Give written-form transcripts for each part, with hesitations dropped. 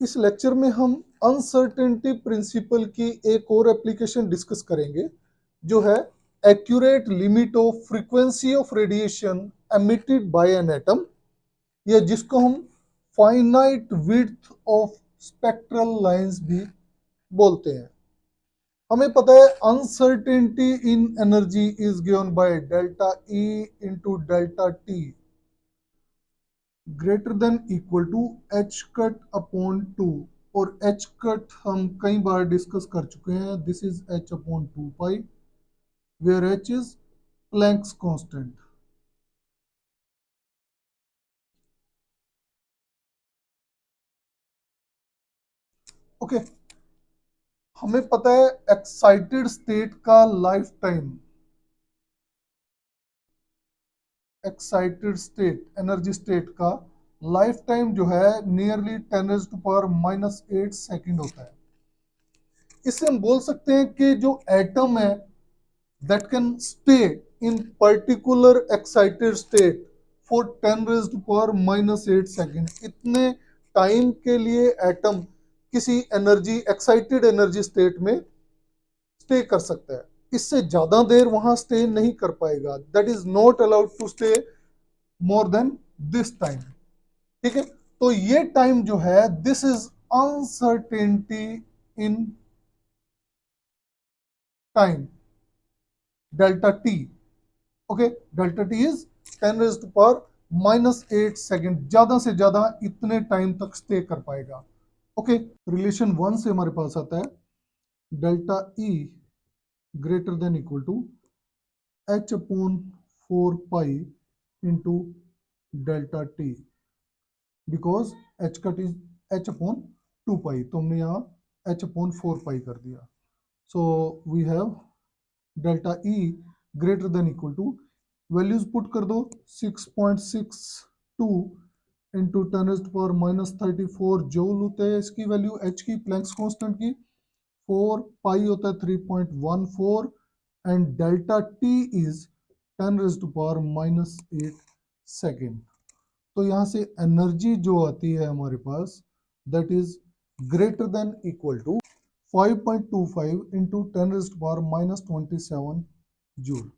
इस लेक्चर में हम अनसर्टेनिटी प्रिंसिपल की एक और एप्लीकेशन डिस्कस करेंगे, जो है accurate limit of frequency of radiation emitted by an atom, या जिसको हम finite width of spectral lines भी बोलते हैं। हमें पता है uncertainty in energy is given by delta E into delta T greater than equal to h cut upon 2, और एच कट हम कई बार डिस्कस कर चुके हैं। This is h upon 2 pi, where h is Planck's constant. Okay, हमें पता है excited state का life time, excited state energy state का लाइफ टाइम जो है नियरली 10⁻⁻⁸ सेकेंड होता है। इससे हम बोल सकते हैं कि जो एटम है that can stay in particular excited state for 10⁻⁻⁸ second, इतने टाइम के लिए एटम किसी एनर्जी एक्साइटेड एनर्जी स्टेट में स्टे कर सकता है। इससे ज्यादा देर वहां स्टे नहीं कर पाएगा। That is not allowed to stay more than this time. ठीक है, तो ये टाइम जो है this is uncertainty in time, delta T. Okay, delta T is 10⁻⁻⁸ second, ज्यादा से ज्यादा इतने टाइम तक स्टे कर पाएगा। ओके, रिलेशन 1 से हमारे पास आता है delta E greater than equal to h upon 4 pi into delta T, because h cut is h upon 2 pi, तो हमने यहाँ एच अपॉन 4 पाई कर दिया। So we have delta E greater than equal to, values put कर दो, 6.62 into 10⁻⁻34 joule होता है इसकी वैल्यू, एच की प्लैंक्स कांस्टेंट की, 4 पाई होता है 3.14, and delta T is 10⁻⁻8 second. तो यहाँ से एनर्जी जो आती है हमारे पास that is greater than equal to 5.25 into 10⁻⁻27 joule.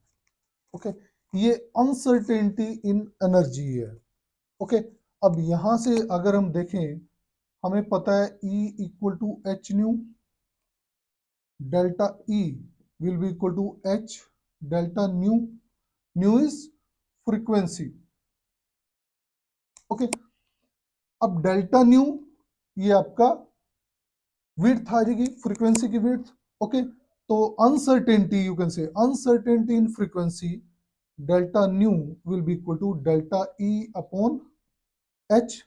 Okay, ये अनसर्टेनिटी इन एनर्जी है। ओके, अब यहां से अगर हम देखें, हमें पता है E equal to h nu, delta E will be equal to h delta nu, nu is frequency. Okay, अब डेल्टा न्यू ये आपका विड्थ आ जाएगी, फ्रीक्वेंसी की विड्थ। ओके, तो uncertainty, you can say uncertainty in frequency delta nu will be equal to delta E upon h.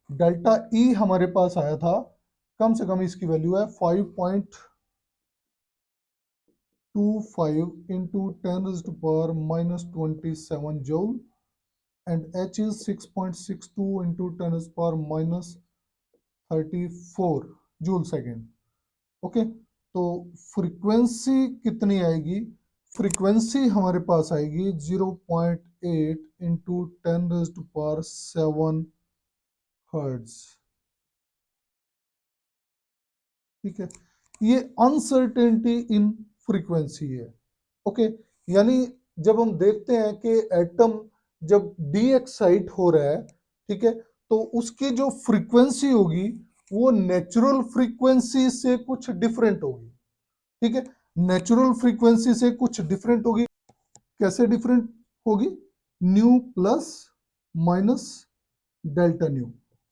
Delta E हमारे पास आया था, कम से कम इसकी वैल्यू है 5.25 into 10⁻⁻27 joule, and H is 6.62 into 10⁻34 joule second. Okay, तो frequency कितनी आएगी? फ्रीक्वेंसी हमारे पास आएगी 0.8 इंटू 10⁻7 हर्ट्ज। ठीक है, ये अनसर्टेनिटी इन फ्रीक्वेंसी है। ओके, यानी जब हम देखते हैं कि एटम जब डी एक्साइट हो रहा है, ठीक है, तो उसकी जो फ्रीक्वेंसी होगी वो नेचुरल फ्रीक्वेंसी से कुछ डिफरेंट होगी। ठीक है, नेचुरल फ्रीक्वेंसी से कुछ डिफरेंट होगी। कैसे डिफरेंट होगी? New plus minus delta nu,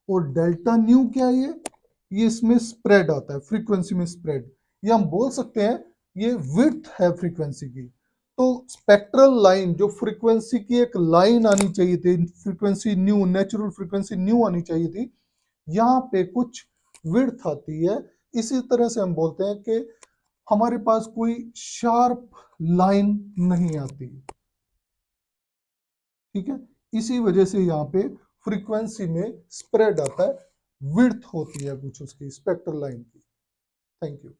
और डेल्टा न्यू क्या है? ये इसमें स्प्रेड आता है, फ्रीक्वेंसी में स्प्रेड, या हम बोल सकते हैं ये विड्थ है फ्रीक्वेंसी की। तो स्पेक्ट्रल लाइन, जो फ्रीक्वेंसी की एक लाइन आनी चाहिए थी, frequency new, natural frequency new आनी चाहिए थी, यहाँ पे कुछ विड्थ आती है। इसी तरह से हम बोलते हैं कि हमारे पास कोई शार्प लाइन नहीं आती। ठीक है, इसी वजह से यहाँ पे फ्रीक्वेंसी में स्प्रेड आता है, विड्थ होती है कुछ उसकी स्पेक्ट्रल लाइन की। Thank you.